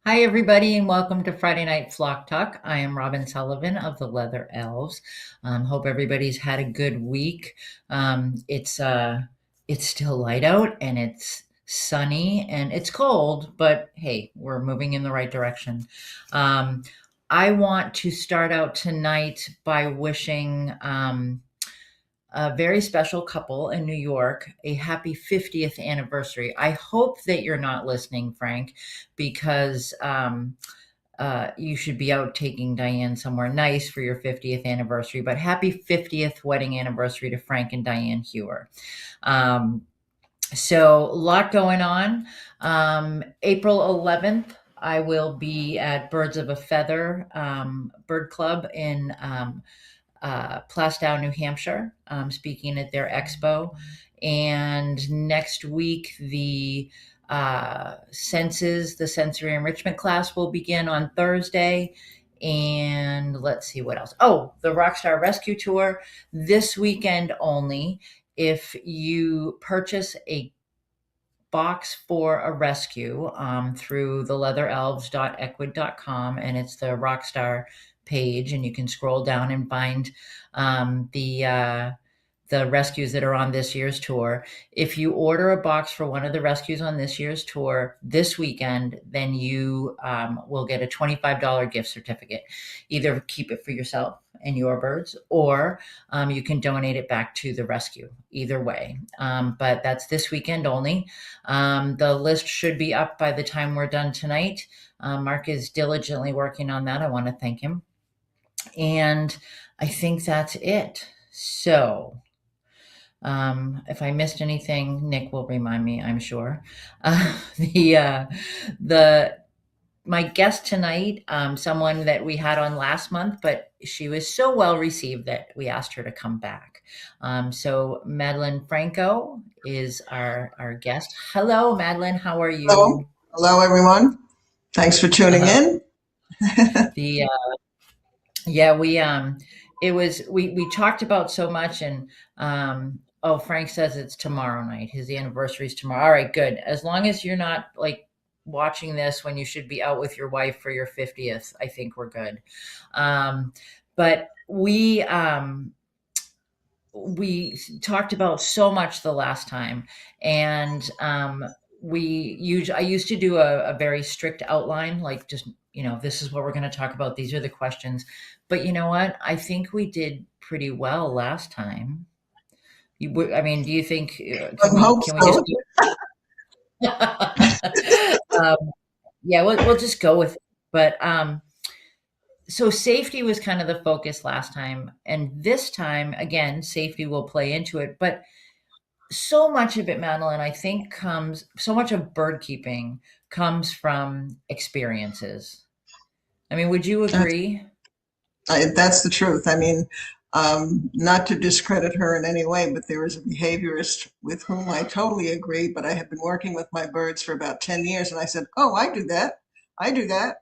Hi, everybody, and welcome to Friday Night Flock Talk. I am Robin Sullivan of the Leather Elves. Hope everybody's had a good week. It's still light out and it's sunny and it's cold, but hey, we're moving in the right direction. Um, I want to start out tonight by wishing a very special couple in New York a happy 50th anniversary. I hope that you're not listening, Frank, because you should be out taking Diane somewhere nice for your 50th anniversary. But happy 50th wedding anniversary to Frank and Diane Hewer. Um, so, a lot going on. April 11th, I will be at Birds of a Feather Bird Club in Plastow, New Hampshire, speaking at their expo. And next week, the sensory enrichment class will begin on Thursday. And let's see what else. Oh, the Rockstar Rescue Tour this weekend only. If you purchase a box for a rescue through the leatherelves.equid.com, and it's the Rockstar page, and you can scroll down and find um, the uh, the rescues that are on this year's tour. If you order a box for one of the rescues on this year's tour this weekend, then you will get a $25 gift certificate. Either keep it for yourself and your birds, or you can donate it back to the rescue. Either way, but that's this weekend only. The list should be up by the time we're done tonight. Mark is diligently working on that. I want to thank him. And I think that's it. So, if I missed anything, Nick will remind me, I'm sure. The my guest tonight, someone that we had on last month, but she was so well received that we asked her to come back. So Madeleine Franco is our guest. Hello, Madeleine. How are Hello. you? Hello, everyone. Thanks for tuning Uh, in. the Yeah, we talked about so much, and oh, Frank says it's tomorrow night. His anniversary is tomorrow. All right, good. As long as you're not like watching this when you should be out with your wife for your 50th, I think we're good. Um, but we talked about so much the last time, and I used to do a very strict outline, like just this is what we're going to talk about, these are the questions. But you know what, I think we did pretty well last time. I mean, do you think I hope can we just so. um, yeah, we'll just go with it. But so safety was kind of the focus last time, and this time again safety will play into it, but so much of it, Madeline, I think so much of bird keeping comes from experiences. I mean, would you That's, agree? that's the truth. I mean, not to discredit her in any way, but there is a behaviorist with whom I totally agree. But I have been working with my birds for about 10 years, and I said, "Oh, I do that. I do that.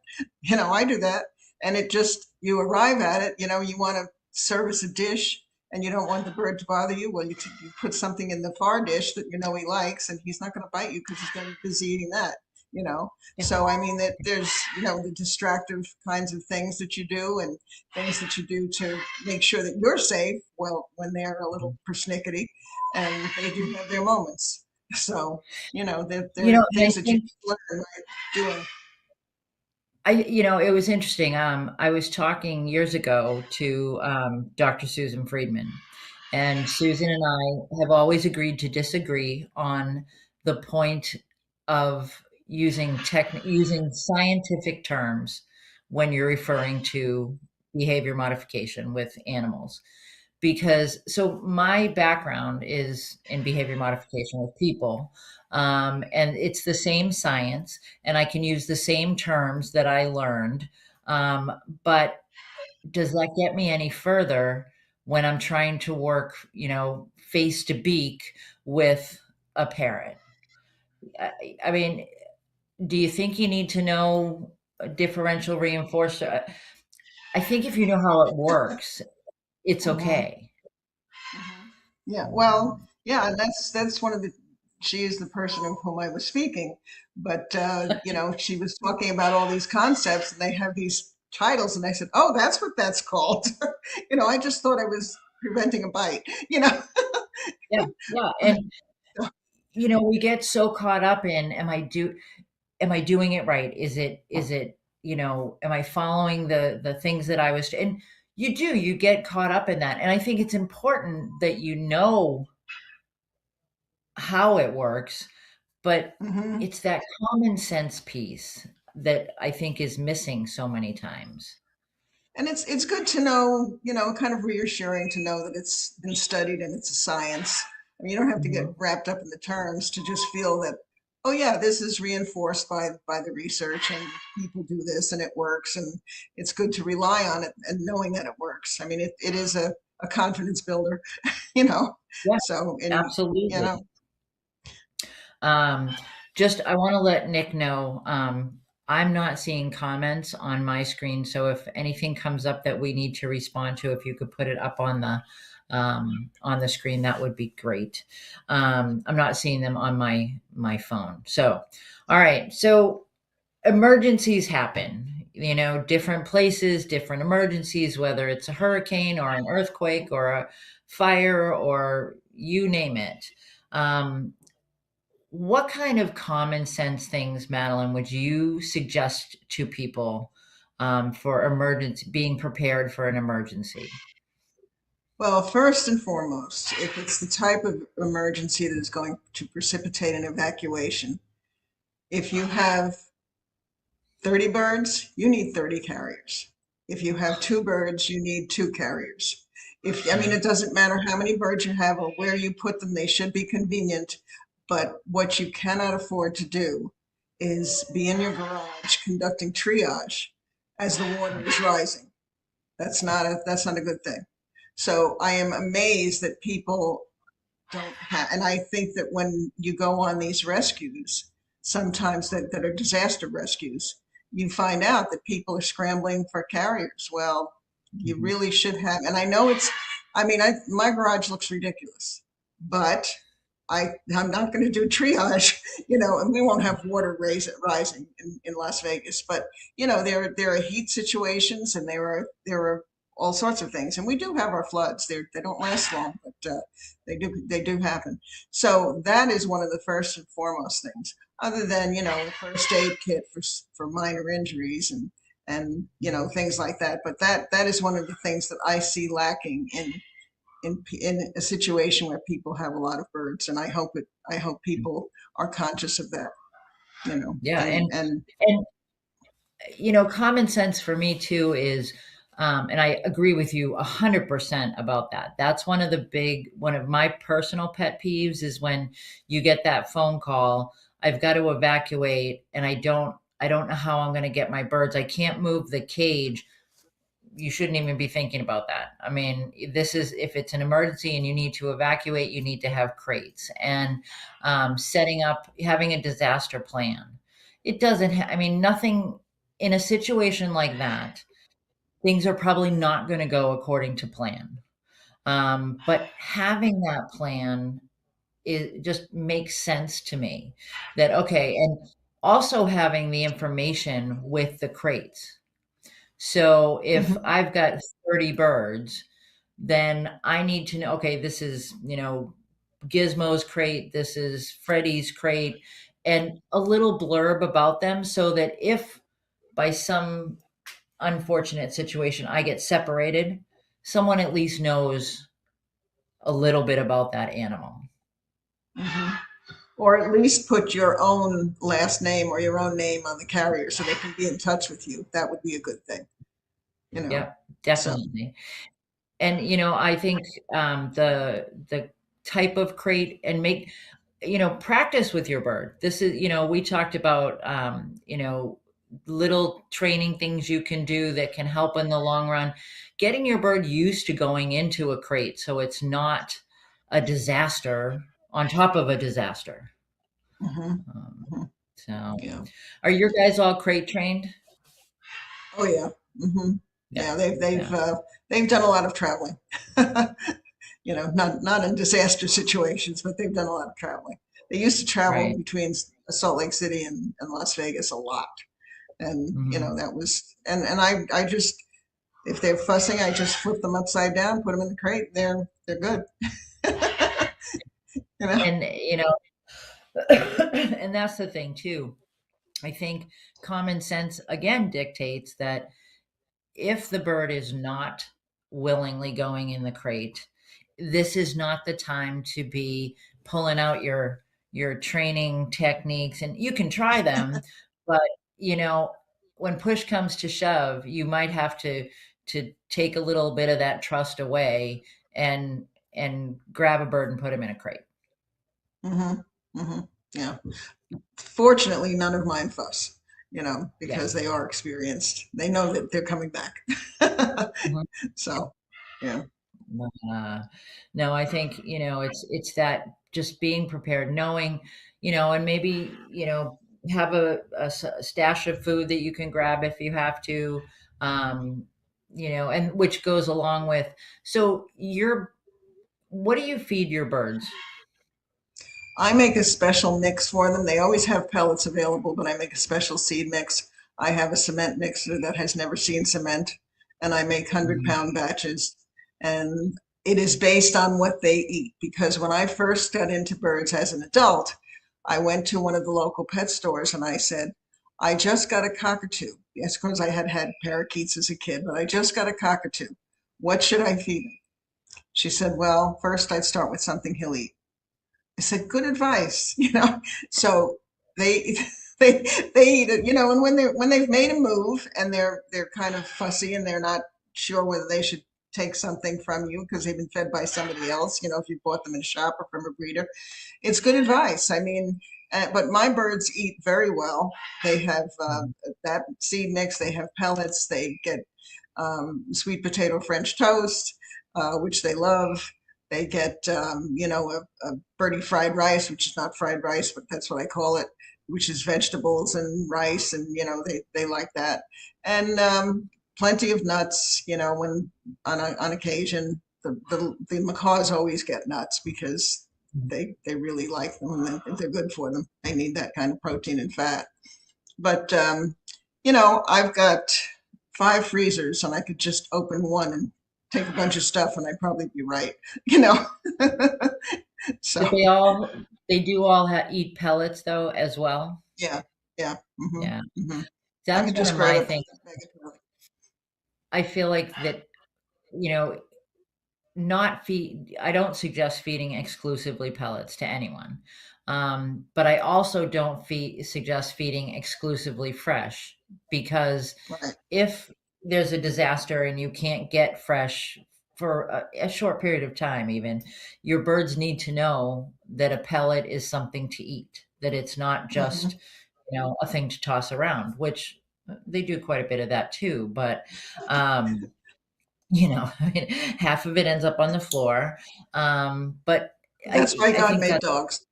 I do that." And it just, you arrive at it, you want to service a dish and you don't want the bird to bother you. Well, you put something in the far dish that you know he likes, and he's not going to bite you because he's going to be busy eating that, you know. Yeah. So, I mean, that there's, the distractive kinds of things that you do, and things that you do to make sure that you're safe, well, when they're a little persnickety, and they do have their moments. So, there are And I things that you think learn by doing. it was interesting. I was talking years ago to Dr. Susan Friedman, and Susan and I have always agreed to disagree on the point of using scientific terms when you're referring to behavior modification with animals. Because so my background is in behavior modification with people, and it's the same science, and I can use the same terms that I learned. um, but does that get me any further when I'm trying to work, face to beak with a parrot? I mean, do you think you need to know a differential reinforcer? I think if you know how it works, it's Mhm. okay. Mhm. Yeah, well, yeah, and that's one of the she is the person of whom I was speaking. But, she was talking about all these concepts and they have these titles. And I said, oh, that's what that's called. I just thought I was preventing a bite, you know. Yeah, yeah, and, we get so caught up in, am I doing it right? Is it, am I following the things that I was, and you get caught up in that. And I think it's important that you know how it works, but Hmm. it's that common sense piece that I think is missing so many times. And it's good to know, kind of reassuring to know that it's been studied and it's a science. I mean, you don't have to get Mhm. wrapped up in the terms to just feel that, oh yeah, this is reinforced by the research and people do this and it works, and it's good to rely on it and knowing that it works. I mean, it is a confidence builder, you know. Yeah, So in you absolutely. know, Um, just I wanna let Nick know, I'm not seeing comments on my screen, so if anything comes up that we need to respond to, if you could put it up on the screen, that would be great. I'm not seeing them on my phone. So, all right. So emergencies happen, different places, different emergencies, whether it's a hurricane or an earthquake or a fire or you name it. Um, what kind of common sense things, Madeline, would you suggest to people for emergency, being prepared for an emergency? well, first and foremost, if it's the type of emergency that is going to precipitate an evacuation, if you have 30 birds, you need 30 carriers. If you have two birds, you need two carriers. I mean, Yeah. it doesn't matter how many birds you have or where you put them, they should be convenient. But what you cannot afford to do is be in your garage conducting triage as the water is rising. That's not a good thing. So I am amazed that people don't have, and I think that when you go on these rescues, sometimes that are disaster rescues, you find out that people are scrambling for carriers. Well, you Mhm. really should have, and I know I mean, my garage looks ridiculous, but I'm not going to do triage, and we won't have rising in Las Vegas, but there are heat situations and there are all sorts of things, and we do have our floods. They don't last long, but they do happen. So that is one of the first and foremost things. Other than the first aid kit for minor injuries and things like that. But that is one of the things that I see lacking in a situation where people have a lot of birds, and I hope people are conscious of that. Yeah, And and common sense for me too is, and I agree with you 100% about that. That's one of my personal pet peeves is when you get that phone call, I've got to evacuate and I don't know how I'm going to get my birds. I can't move the cage. You shouldn't even be thinking about that. I mean, this is if it's an emergency and you need to evacuate, you need to have crates and setting up, having a disaster plan. It doesn't, I mean, nothing in a situation like that, things are probably not going to go according to plan. But having that plan it just makes sense to me that, okay, and also having the information with the crates. So if mhm, I've got 30 birds, then I need to know, okay, this is, Gizmo's crate, this is Freddie's crate, and a little blurb about them so that if by some unfortunate situation I get separated, someone at least knows a little bit about that animal. mhm. Or at least put your own last name or your own name on the carrier so they can be in touch with you. That would be a good thing, you know. Yep, So, definitely. And, I think, the type of crate and practice with your bird. This is, we talked about, little training things you can do that can help in the long run. Getting your bird used to going into a crate so it's not a disaster on top of a disaster. mhm, Um, mhm, so yeah. are your guys all crate trained? Oh yeah. Yeah, Yeah, yeah. they've done a lot of traveling. Not in disaster situations, but they've done a lot of traveling. They used to travel Right. between Salt Lake City and Las Vegas a lot. And, Hmm. that was, and I just, if they're fussing, I just flip them upside down, put them in the crate. They're good. You know? And, and that's the thing too. I think common sense again dictates that if the bird is not willingly going in the crate, this is not the time to be pulling out your training techniques, and you can try them, but you know when push comes to shove, you might have to take a little bit of that trust away and grab a bird and put him in a crate. Hmm. Hmm. Yeah. Fortunately, none of mine fuss, Yeah. because they are experienced. They know that they're coming back. Mhm. So, yeah. Uh, no, I think, it's that just being prepared, knowing, and maybe, have a stash of food that you can grab if you have to, um, and which goes along with, so what do you feed your birds? I make a special mix for them. They always have pellets available, but I make a special seed mix. I have a cement mixer that has never seen cement, and I make 100 Mhm. pound batches. And it is based on what they eat. Because when I first got into birds as an adult, I went to one of the local pet stores and I said, I just got a cockatoo. Yes, because I had had parakeets as a kid, but I just got a cockatoo. What should I feed him? She said, well, first I'd start with something he'll eat. I said, good advice, So they they they eat it, and when they've made a move and they're kind of fussy and they're not sure whether they should take something from you because they've been fed by somebody else, if you bought them in a shop or from a breeder, it's good advice. I mean, but my birds eat very well. They have Mhm. that seed mix. They have pellets. They get sweet potato French toast, which they love. They get, a birdie fried rice, which is not fried rice, but that's what I call it, which is vegetables and rice, and they like that. And plenty of nuts. When on occasion, the macaws always get nuts because they really like them and they're good for them. They need that kind of protein and fat. But I've got 5 freezers and I could just open one and take a bunch of stuff and I'd probably be right, you know. Did So they do all eat pellets though as well? yeah, yeah. Hmm. Yeah. Hmm. I That's could one just of grab my a things. bag of pellet. I feel like that, you know, not feed I don't suggest feeding exclusively pellets to anyone. But I also don't suggest feeding exclusively fresh, because Right. if there's a disaster and you can't get fresh for a short period of time, even, your birds need to know that a pellet is something to eat, that it's not just, Hmm. a thing to toss around, which they do quite a bit of that too. But, um, I mean, half of it ends up on the floor. But That's why I God think made that's dogs.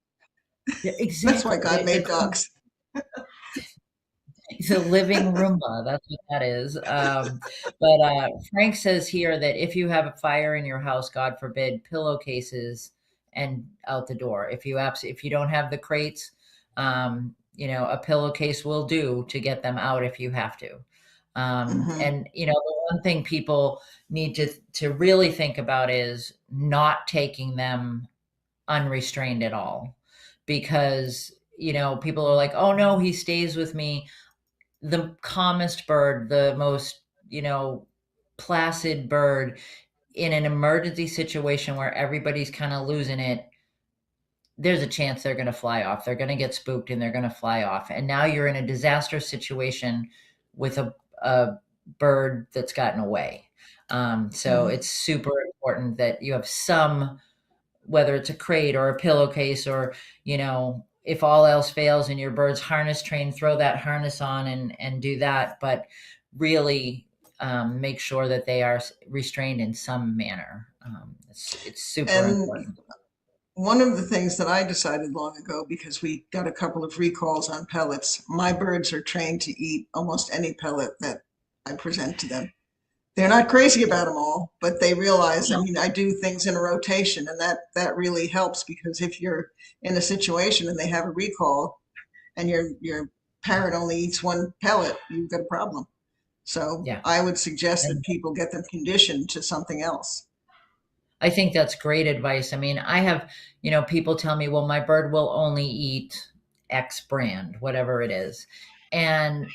That's why exactly God the made dogs. He's a living Roomba, that's what that is. But Frank says here that if you have a fire in your house, God forbid, pillowcases and out the door. If you don't have the crates, a pillowcase will do to get them out if you have to. Hmm. And the one thing people need to really think about is not taking them unrestrained at all, because people are like, oh no, he stays with me. The calmest bird, the most, placid bird in an emergency situation where everybody's kind of losing it, there's a chance they're going to fly off. They're going to get spooked and they're going to fly off. And now you're in a disaster situation with a bird that's gotten away. So Hmm. it's super important that you have some, whether it's a crate or a pillowcase, or if all else fails and your bird's harness trained, throw that harness on and do that. But really, make sure that they are restrained in some manner. It's super And important. one of the things that I decided long ago, because we got a couple of recalls on pellets, my birds are trained to eat almost any pellet that I present to them. they're not crazy about them all, but they realize, I No, mean, I do things in a rotation, and that really helps because if you're in a situation and they have a recall and your parrot only eats one pellet, you've got a problem. So yeah. I would suggest that And people get them conditioned to something else. I think that's great advice. I mean, I have, people tell me, well, my bird will only eat X brand, whatever it is. And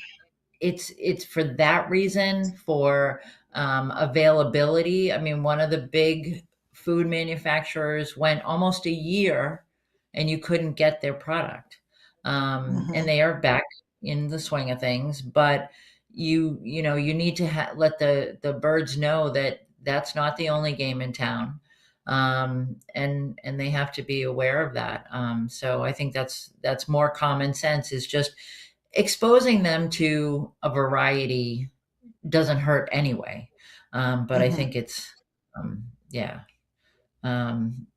it's for that reason, for availability. I mean, one of the big food manufacturers went almost a year and you couldn't get their product. And Hmm. they are back in the swing of things, but you need to let the birds know that that's not the only game in town. And they have to be aware of that. So I think that's more common sense, is just exposing them to a variety doesn't hurt anyway. But I Hmm. think it's, yeah. Um,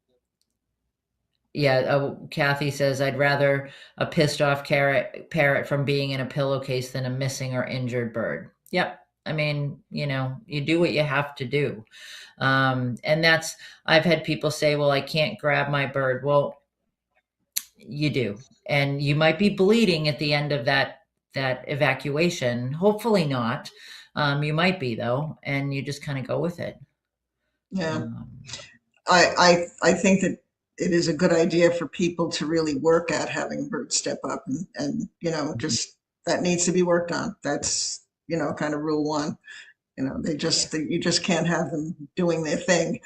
yeah. Kathy says, I'd rather a pissed off parrot from being in a pillowcase than a missing or injured bird. Yep. I mean, you do what you have to do. And I've had people say, well, I can't grab my bird. Well, you do. And you might be bleeding at the end of that evacuation. Hopefully not. You might be, though, and you just kind of go with it. Yeah. Um, I think that it is a good idea for people to really work at having birds step up and mhm. just that needs to be worked on. That's, kind of rule one. Yeah. You just can't have them doing their thing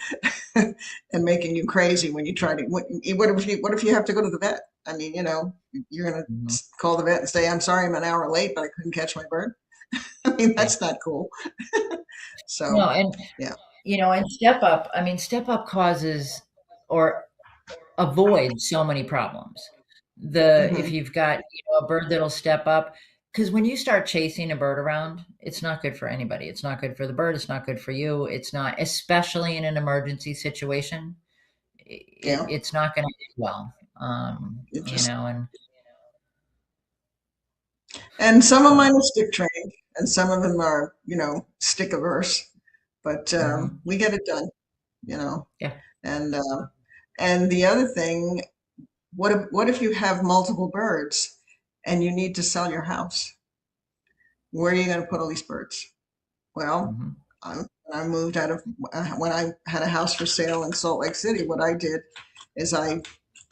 and making you crazy when you try to, what if you have to go to the vet? I mean, you're going Mhm. to call the vet and say, I'm sorry, I'm an hour late, but I couldn't catch my bird. I mean, Yeah. that's not cool. No, So, and yeah. and step up. I mean, step up causes or avoid so many problems. If Hmm. you've got, a bird that'll step up, because when you start chasing a bird around, it's not good for anybody. It's not good for the bird. It's not good for you. It's not, especially in an emergency situation. Yeah. It's not going to end well. It just, And and some of so, mine are stick trained and some of them are, stick averse, but mhm, we get it done, you know. yeah. And and the other thing, what if you have multiple birds and you need to sell your house? Where are you going to put all these birds? Well, Mhm, when I moved out of when I had a house for sale in Salt Lake City, what I did is I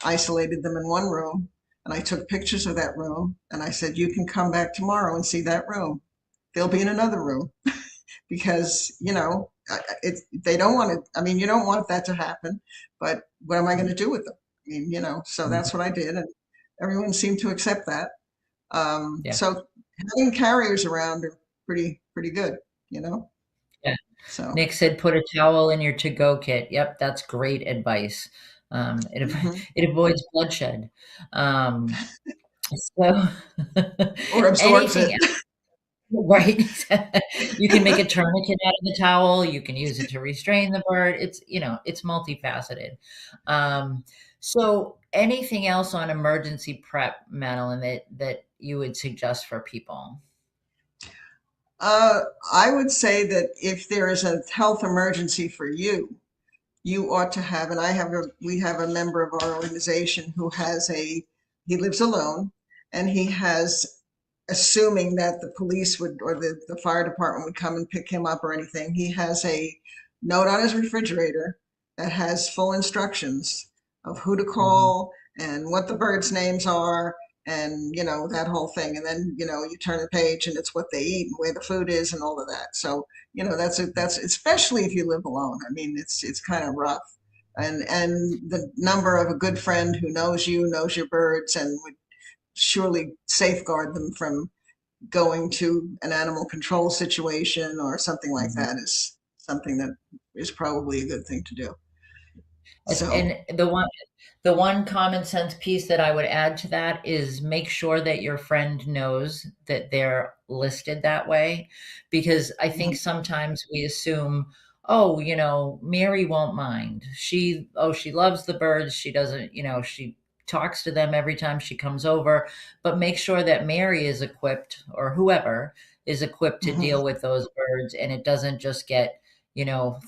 isolated them in one room and I took pictures of that room and I said, you can come back tomorrow and see that room. They'll be in another room because they don't want to. I mean, you don't want that to happen, but what am I going to do with them? I mean, so mhm, that's what I did, and everyone seemed to accept that. yeah, So having carriers around are pretty good, you know. yeah. So Nick said, "Put a towel in your to-go kit." Yep, that's great advice. mhm. It avoids bloodshed. Um, so Or absorbs anything it. else, right? You can make a tourniquet out of the towel. You can use it to restrain the bird. It's multifaceted. So anything else on emergency prep, Madeline, that you would suggest for people? Uh, I would say that if there is a health emergency for you, you ought to have, and we have a member of our organization who he lives alone, and he has, assuming that the police would, or the fire department would come and pick him up or anything, he has a note on his refrigerator that has full instructions of who to Mhm, call and what the birds' names are and that whole thing. And then you turn the page and it's what they eat and where the food is and all of that. So that's especially if you live alone. I mean, it's kind of rough. And the number of a good friend who knows you, knows your birds, and would surely safeguard them from going to an animal control situation or something like mhm. that is something that is probably a good thing to do. So, And the one common sense piece that I would add to that is make sure that your friend knows that they're listed that way. Because I think mhm, sometimes we assume, oh, Mary won't mind. She loves the birds. She doesn't, she talks to them every time she comes over. But make sure that Mary is equipped, or whoever, is equipped to Mhm. deal with those birds and it doesn't just get,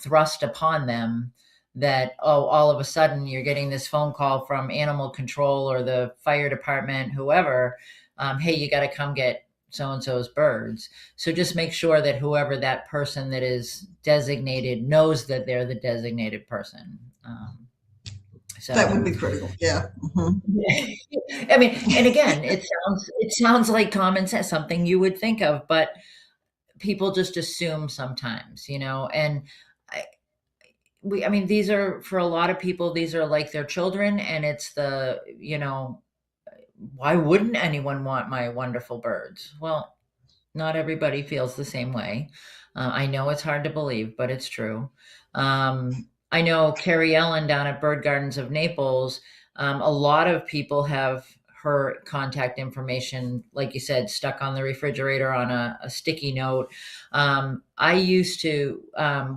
thrust upon them that, oh, all of a sudden you're getting this phone call from animal control or the fire department, whoever, hey, you got to come get so and so's birds. So just make sure that whoever that person that is designated knows that they're the designated person. That would So, be critical. Yeah. Mhm. I mean, and again, it sounds like common sense, something you would think of, but people just assume sometimes, and I, I mean, these are for a lot of people, these are like their children, and it's why wouldn't anyone want my wonderful birds? Well, not everybody feels the same way. I know it's hard to believe, but it's true. I know Carrie Ellen down at Bird Gardens of Naples, a lot of people have her contact information, like you said, stuck on the refrigerator on a sticky note. I used to,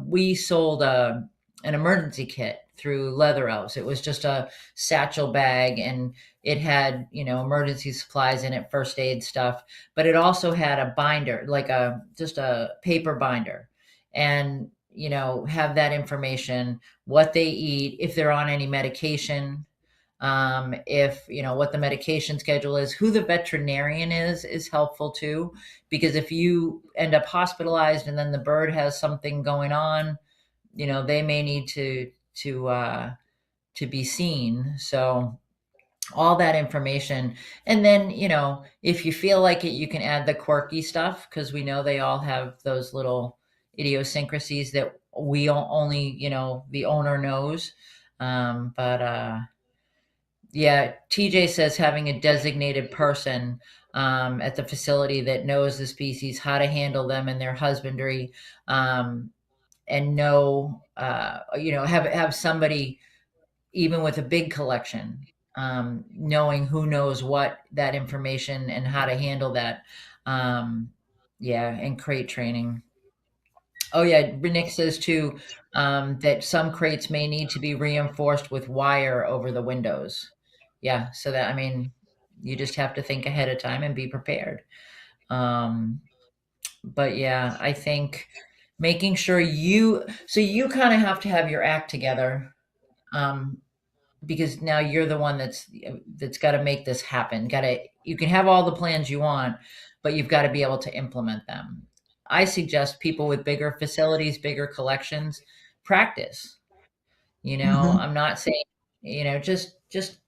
we sold an emergency kit through Leather Elves. It was just a satchel bag and it had, emergency supplies in it, first aid stuff, but it also had a binder, like a just a paper binder, and have that information, what they eat, if they're on any medication, if what the medication schedule is, who the veterinarian is helpful too, because if you end up hospitalized and then the bird has something going on, they may need to be seen. So all that information. And then, if you feel like it, you can add the quirky stuff because we know they all have those little idiosyncrasies that only, the owner knows. But yeah, TJ says having a designated person at the facility that knows the species, how to handle them in their husbandry, and know, have somebody even with a big collection, knowing who knows what that information and how to handle that. Um, yeah, and crate training. Oh yeah, Nick says too that some crates may need to be reinforced with wire over the windows. Yeah, so that I mean, you just have to think ahead of time and be prepared. Um, but yeah, I think making sure you kind of have to have your act together. Um, because now you're the one that's got to make this happen. Got to You can have all the plans you want, but you've got to be able to implement them. I suggest people with bigger facilities, bigger collections, practice. Mhm. I'm not saying, just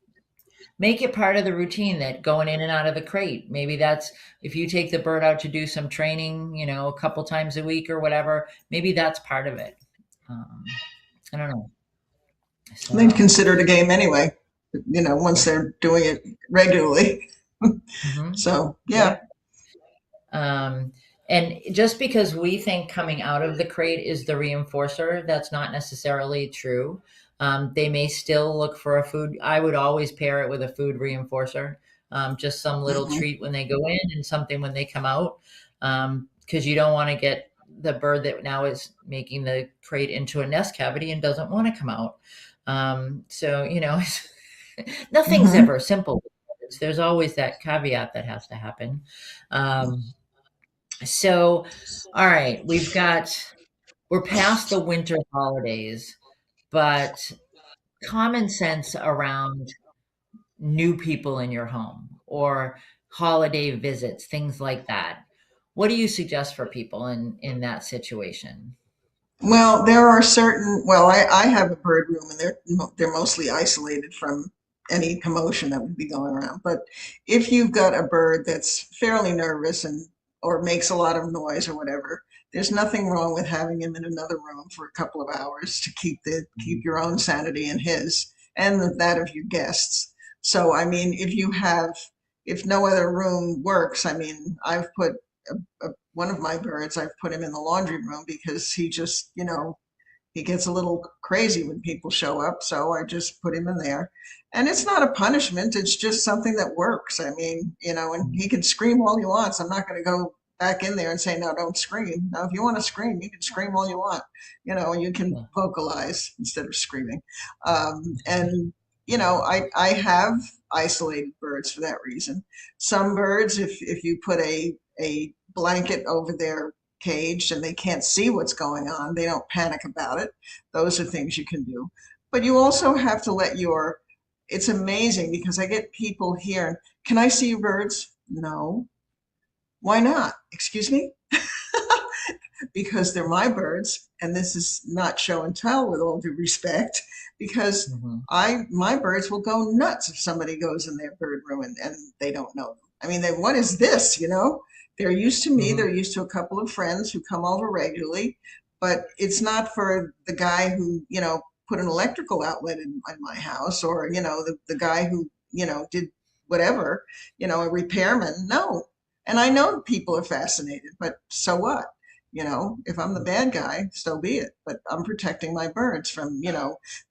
make it part of the routine that going in and out of the crate. Maybe that's if you take the bird out to do some training, a couple times a week or whatever, maybe that's part of it. I don't know. They'd So, consider it a game anyway, once yeah. they're doing it regularly. Hmm. So, Yeah. yeah. Um, and just because we think coming out of the crate is the reinforcer, that's not necessarily true. They may still look for a food. I would always pair it with a food reinforcer, just some little Mhm. treat when they go in and something when they come out, because you don't want to get the bird that now is making the crate into a nest cavity and doesn't want to come out. So, nothing's Mhm. ever simple. There's always that caveat that has to happen. Um, so, all right, we're past the winter holidays, but common sense around new people in your home or holiday visits, things like that. What do you suggest for people in that situation? Well, there are certain, well, I have a bird room and they're mostly isolated from any commotion that would be going around. But if you've got a bird that's fairly nervous and or makes a lot of noise or whatever, there's nothing wrong with having him in another room for a couple of hours to keep your own sanity and his and that of your guests. So, I mean, if no other room works, I mean, I've put one of my birds, I've put him in the laundry room because he just, he gets a little crazy when people show up. So I just put him in there. And it's not a punishment, it's just something that works. I mean, and he can scream all he wants. I'm not going to go back in there and say, no, don't scream. Now, if you want to scream, you can scream all you want, and you can Yeah. vocalize instead of screaming. And, I have isolated birds for that reason. Some birds, if you put a blanket over their cage and they can't see what's going on. They don't panic about it. Those are things you can do. But you also have to let your, it's amazing because I get people here, can I see your birds? No. Why not? Excuse me? Because they're my birds, and this is not show and tell with all due respect, because Mhm. my birds will go nuts if somebody goes in their bird room and they don't know them. I mean, they, what is this, you know? They're used to me, Mhm. they're used to a couple of friends who come over regularly, but it's not for the guy who, put an electrical outlet in my house, or, the guy who, did whatever, a repairman. No. And I know people are fascinated, but so what? If I'm the bad guy, so be it. But I'm protecting my birds from,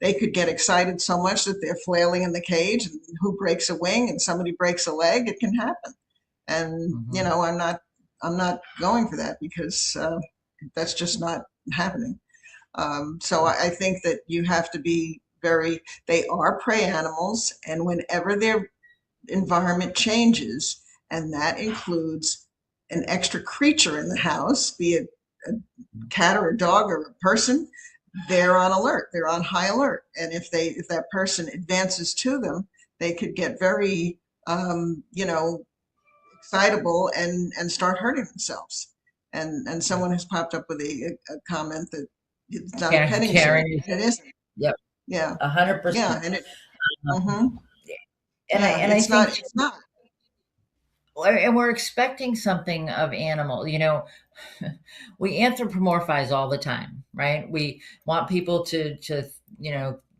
they could get excited so much that they're flailing in the cage, and who breaks a wing and somebody breaks a leg, it can happen. And, Mhm. I'm not going for that because that's just not happening. So I think that you have to be very, they are prey animals, and whenever their environment changes, and that includes an extra creature in the house, be it a cat or a dog or a person, they're on alert. They're on high alert. And if that person advances to them, they could get very excitable and start hurting themselves. And someone has popped up with a comment that it's not a petting zoo, Karen is, and it isn't. yep, Yeah, yeah, 100%. and it. Um, Hmm. Yeah, and I it's think not. It's not. and we're expecting something of animal, we anthropomorphize all the time, right? We want people to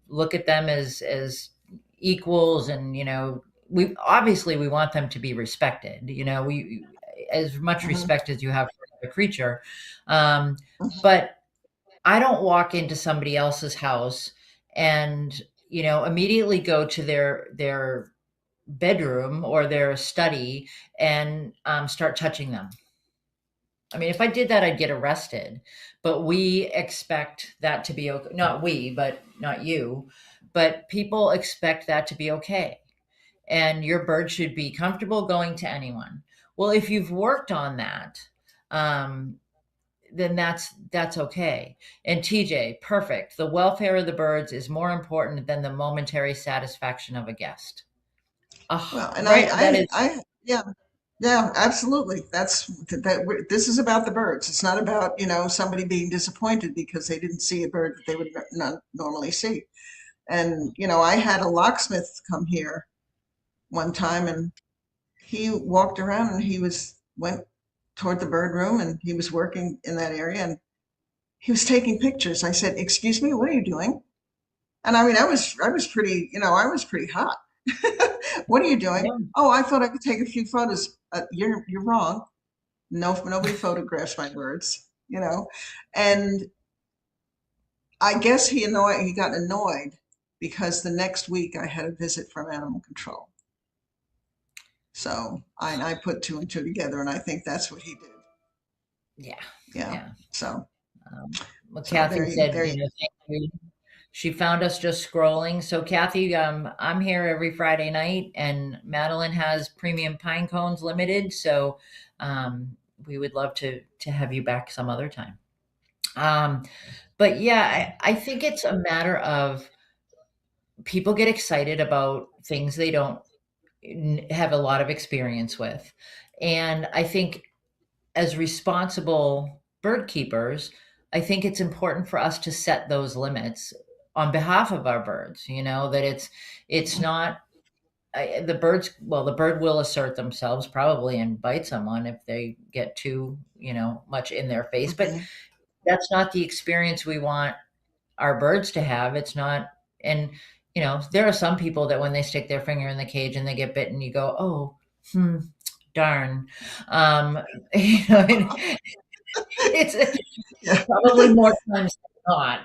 look at them as equals, and we want them to be respected, we as much Hmm. respect as you have for a creature. But I don't walk into somebody else's house and immediately go to their bedroom or their study and start touching them. I mean, if I did that, I'd get arrested. But we expect that to be okay. Not we, but not you. But people expect that to be okay. And your bird should be comfortable going to anyone. Well, if you've worked on that, um, then that's okay. And TJ, perfect. The welfare of the birds is more important than the momentary satisfaction of a guest. Well, and Right. That is. yeah, yeah, absolutely. This is about the birds. It's not about, somebody being disappointed because they didn't see a bird that they would not normally see. And, I had a locksmith come here one time, and he walked around and went toward the bird room, and he was working in that area, and he was taking pictures. I said, "Excuse me, what are you doing?" And I mean, I was pretty, I was pretty hot. What are you doing? Yeah. Oh, I thought I could take a few photos. You're wrong. No, nobody photographs my birds, And I guess he got annoyed because the next week I had a visit from animal control. So I put two and two together, and I think that's what he did. Yeah. Yeah. Yeah. So Well, so Kathy there you said, there you. thank you. She found us just scrolling. So, Kathy, I'm here every Friday night, and Madeline has Premium Pine Cones Limited. So, um, we would love to have you back some other time. Um, but yeah, I think it's a matter of people get excited about things they don't have a lot of experience with, and I think as responsible bird keepers, I think it's important for us to set those limits on behalf of our birds. That it's not the birds. Well, the bird will assert themselves probably and bite someone if they get too much in their face. But Mhm. that's not the experience we want our birds to have. It's not, and there are some people that when they stick their finger in the cage and they get bitten, you go, oh, darn. Um, and it's Yeah. probably more times than not.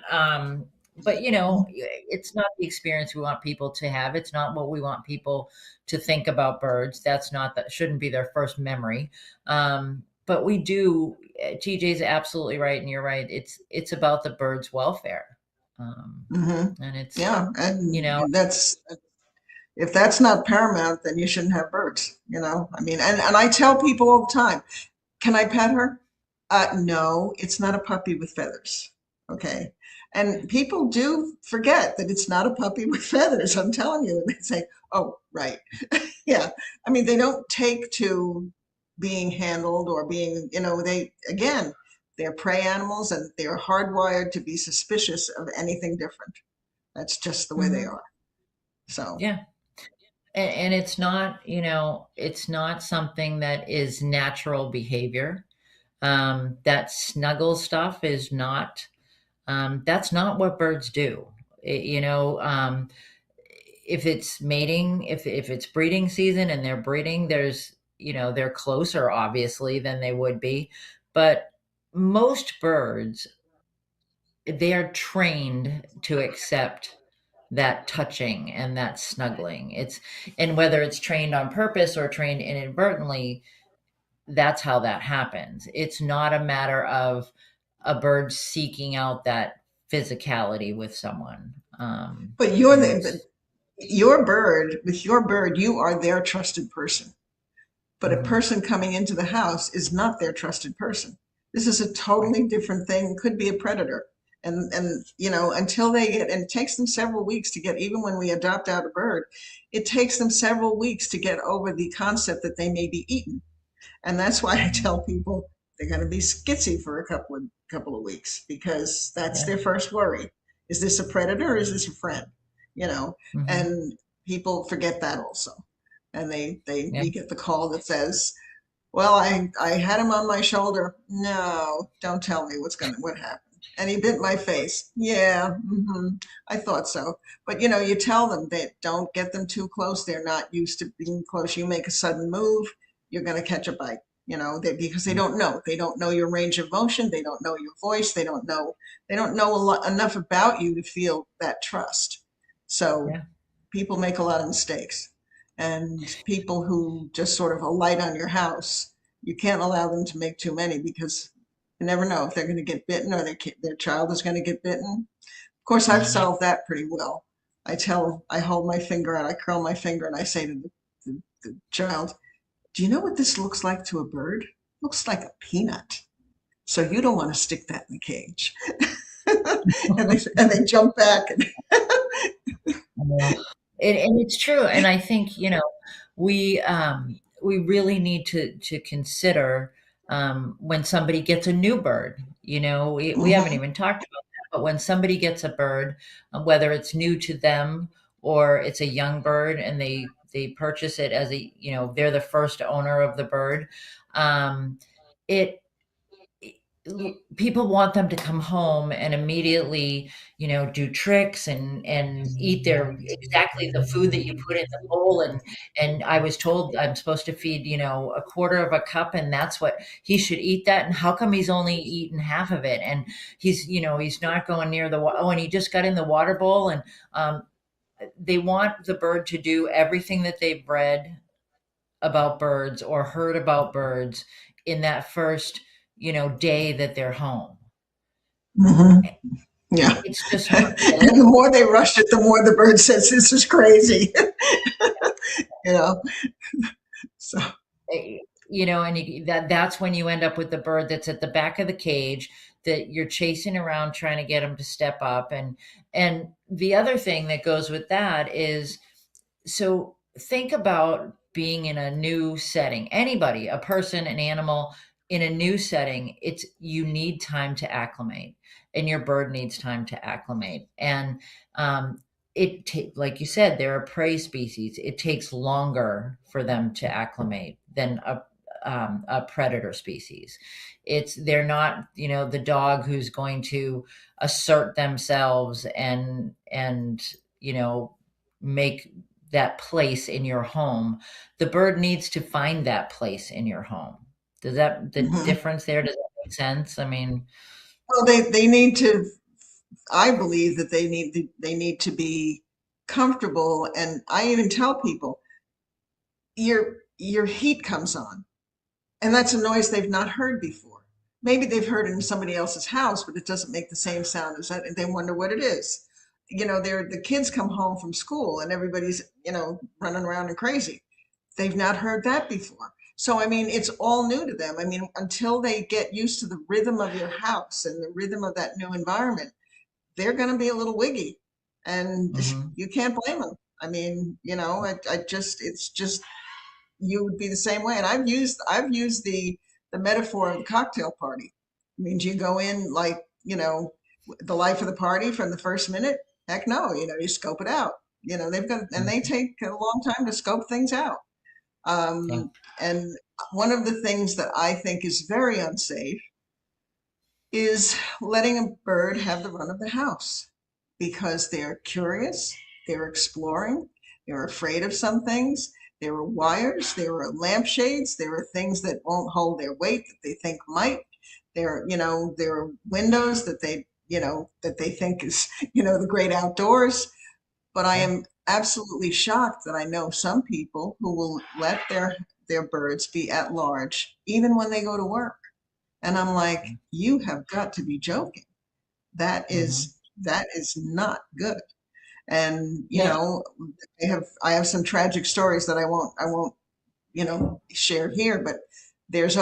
But it's not the experience we want people to have. It's not what we want people to think about birds. That's not that shouldn't be their first memory. But we do. TJ's absolutely right, and you're right. It's about the bird's welfare, Hmm. and it's Yeah, you know and that's if that's not paramount, then you shouldn't have birds. I mean, and I tell people all the time, Can I pet her? No, it's not a puppy with feathers. Okay. And people do forget that it's not a puppy with feathers. I'm telling you. And they say, oh, right. Yeah. I mean, they don't take to being handled or being, again, they're prey animals and they're hardwired to be suspicious of anything different. That's just the way they Hmm. are. So, Yeah. And it's not, it's not something that is natural behavior. That snuggle stuff is not, that's not what birds do. If it's mating, if it's breeding season and they're breeding, they're closer obviously than they would be. But most birds, they are trained to accept that touching and that snuggling. And whether it's trained on purpose or trained inadvertently, that's how that happens. It's not a matter of a bird seeking out that physicality with someone. but It's your bird, with your bird, you are their trusted person. But a Mhm. person coming into the house is not their trusted person. This is a Right. totally different thing, could be a predator. And until they get, and it takes them several weeks to get, even when we adopt out a bird, it takes them several weeks to get over the concept that they may be eaten. And that's why I Mhm. tell people they're going to be skitsy for a couple of weeks because that's Yeah. their first worry. Is this a predator or is this a friend? You know, Mhm. and people forget that also. And Yeah. we get the call that says, well, I had him on my shoulder. No, don't tell me what happened. And he bit my face. Yeah, I thought so. But you tell them that don't get them too close. They're not used to being close. You make a sudden move, you're going to catch a bite. Because they Mm. don't know. They don't know your range of motion. They don't know your voice. They don't know enough about you to feel that trust. So Yeah. people make a lot of mistakes. And people who just sort of alight on your house, you can't allow them to make too many because you never know if they're going to get bitten or their child is going to get bitten. Of course, I've Mhm. solved that pretty well. I hold my finger out, I curl my finger, and I say to the child, do you know what this looks like to a bird? Looks like a peanut. So you don't want to stick that in the cage. And they jump back. And, Yeah. And it's true, and I think, we really need to consider, when somebody gets a new bird, we haven't mm-hmm, even talked about that, but when somebody gets a bird, whether it's new to them or it's a young bird and they purchase it as they're the first owner of the bird, it people want them to come home and immediately do tricks and eat their exactly the food that you put in the bowl, and I was told I'm supposed to feed a quarter of a cup, and that's what he should eat. That, and how come he's only eaten half of it, and he's not going near and he just got in the water bowl, and they want the bird to do everything that they've read about birds or heard about birds in that first day that they're home. mm-hmm. Yeah. It's just not And the realistic. more they rush it, the more the bird says, this is crazy. you know, so, And that's when you end up with the bird that's at the back of the cage that you're chasing around trying to get them to step up. And the other thing that goes with that is, so think about being in a new setting. Anybody, a person, an animal in a new setting, you need time to acclimate, and your bird needs time to acclimate. And um, like you said, they're a prey species. It takes longer for them to acclimate than a predator species. They're not, the dog who's going to assert themselves and make that place in your home. The bird needs to find that place in your home. The mhm. difference there, does that make sense? I mean, Well, they need to, I believe that they need to be comfortable. And I even tell people, your heat comes on. And that's a noise they've not heard before. Maybe they've heard it in somebody else's house, but it doesn't make the same sound as that. And they wonder what it is. The kids come home from school and everybody's, running around and crazy. They've not heard that before. So, I mean, it's all new to them. I mean, until they get used to the rhythm of your house and the rhythm of that new environment, they're going to be a little wiggy, and Mhm. you can't blame them. I mean, it's just you would be the same way. And I've used the metaphor of the cocktail party. I mean, do you go in like, the life of the party from the first minute? Heck no, you scope it out. They Mhm. take a long time to scope things out. Yeah. And one of the things that I think is very unsafe is letting a bird have the run of the house because they're curious, they're exploring, they're afraid of some things. There are wires, there are lampshades, there are things that won't hold their weight that they think might. There are windows that they think is, the great outdoors. But I Yeah. am absolutely shocked that I know some people who will let their birds be at large even when they go to work. And I'm like, Yeah. you have got to be joking. That Mhm. is that is not good. And Yeah. I have some tragic stories that I won't share here, but there's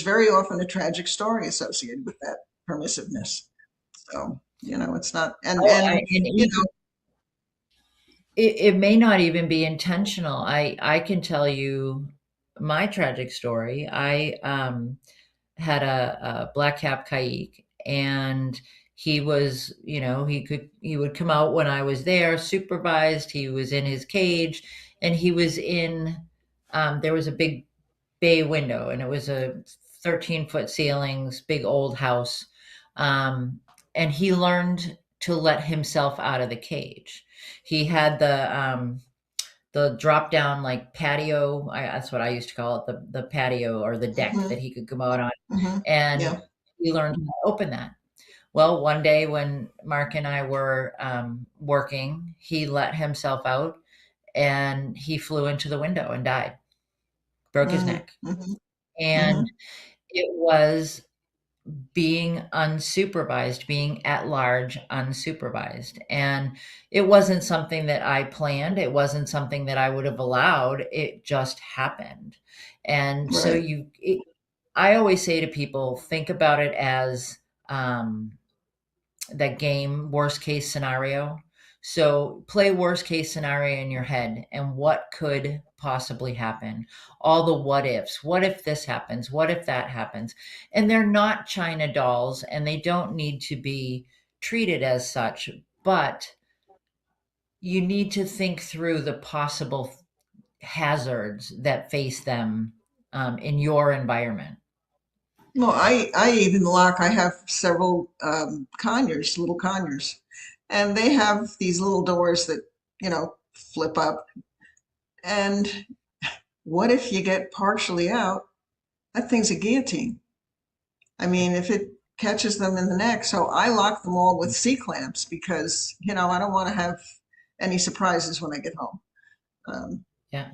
very often a tragic story associated with that permissiveness. So, it's not, Oh, and and even it may not even be intentional. I can tell you my tragic story. I, had a black cap Kaik, and he was, he would come out when I was there, supervised. He was in his cage, and he was in, there was a big bay window, and it was a 13-foot ceilings, big old house. Um, and he learned to let himself out of the cage. He had the drop down like patio. That's what I used to call it, the patio or the deck hmm that he could come out on, hmm and yeah. he learned how to open that. Well, one day when Mark and I were working, he let himself out and he flew into the window and died, broke his hmm neck. hmm And hmm it was being unsupervised, being at large unsupervised. And it wasn't something that I planned. It wasn't something that I would have allowed. It just happened. And so Right. I always say to people, think about it as um, that game, worst case scenario. So play worst case scenario in your head and what could possibly happen. All the what ifs. What if this happens? What if that happens? And they're not China dolls and they don't need to be treated as such, but you need to think through the possible hazards that face them in your environment. Well, I have several conures, little conures, and they have these little doors that, flip up. And what if you get partially out? That thing's a guillotine. I mean, if it catches them in the neck. So I lock them all with C clamps because, I don't want to have any surprises when I get home. Um, Yeah.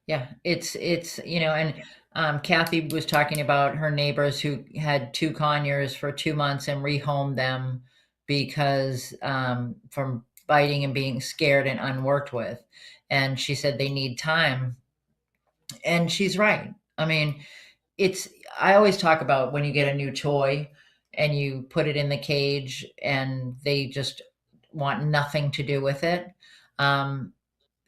Yeah, it's and Kathy was talking about her neighbors who had two conures for 2 months and rehomed them because from biting and being scared and unworked with, and she said they need time, and she's right. I mean, it's I always talk about when you get a new toy and you put it in the cage and they just want nothing to do with it. Um,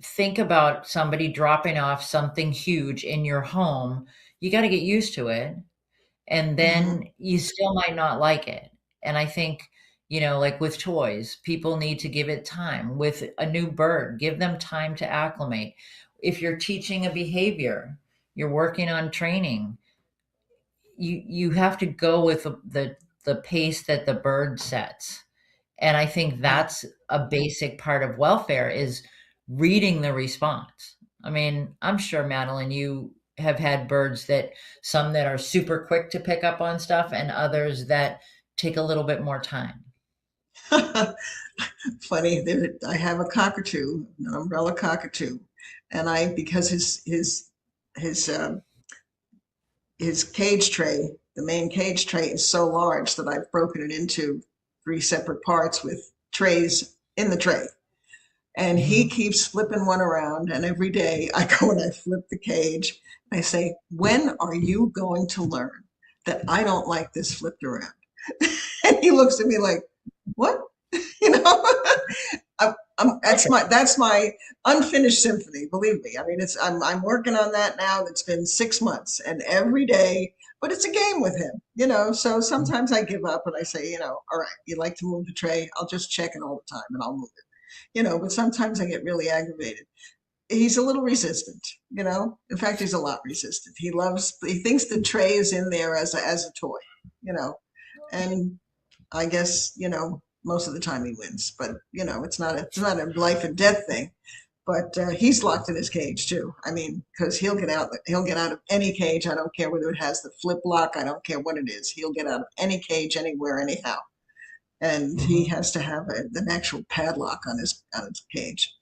think about somebody dropping off something huge in your home. You got to get used to it, and mhm. then you still might not like it. And I think, like with toys, people need to give it time. With a new bird, give them time to acclimate. If you're teaching a behavior, you're working on training, you have to go with the pace that the bird sets. And I think Yeah. that's a basic part of welfare is reading the response. I mean, I'm sure, Madeline, you have had birds that some that are super quick to pick up on stuff and others that take a little bit more time. Funny, I have a cockatoo, an umbrella cockatoo, and because his his cage tray, the main cage tray, is so large that I've broken it into three separate parts with trays in the tray. And he Mhm. keeps flipping one around. And every day I go and I flip the cage. And I say, when are you going to learn that I don't like this flipped around? And he looks at me like, what? You know, that's my unfinished symphony. Believe me. I mean, I'm working on that now. It's been 6 months, and every day, but it's a game with him. So sometimes I give up and I say, all right, you like to move the tray? I'll just check it all the time and I'll move it. But sometimes I get really aggravated. He's a little resistant. In fact, he's a lot resistant. He thinks the tray is in there as a toy, you know, and I guess, most of the time he wins, but it's not a life and death thing. But he's locked in his cage too. I mean, because he'll get out of any cage. I don't care whether it has the flip lock. I don't care what it is. He'll get out of any cage anywhere, anyhow. And he Mhm. has to have an actual padlock on his cage.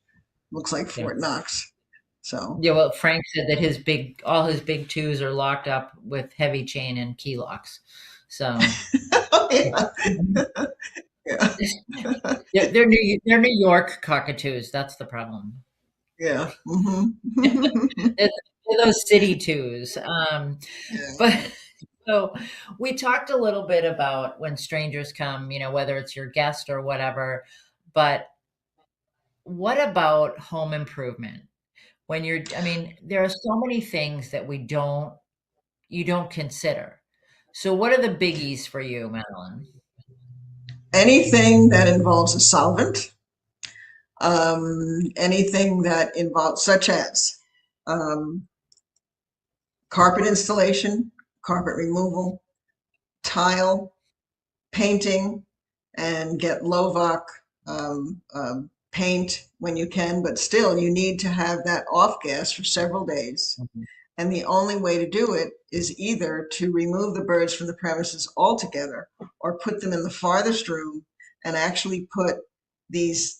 Looks like Yeah. Fort Knox. So, Yeah, well, Frank said that all his big twos are locked up with heavy chain and key locks. So, yeah, yeah, they're New York cockatoos. That's the problem. yeah. Hmm. They're, they're those city twos. Yeah. But so we talked a little bit about when strangers come, whether it's your guest or whatever. But what about home improvement? I mean, there are so many things that you don't consider. So what are the biggies for you, Madeline? Anything that involves a solvent, anything that involves, such as um, carpet installation, carpet removal, tile, painting, and get Lovoc paint when you can, but still you need to have that off gas for several days. Mhm, And the only way to do it is either to remove the birds from the premises altogether or put them in the farthest room and actually put these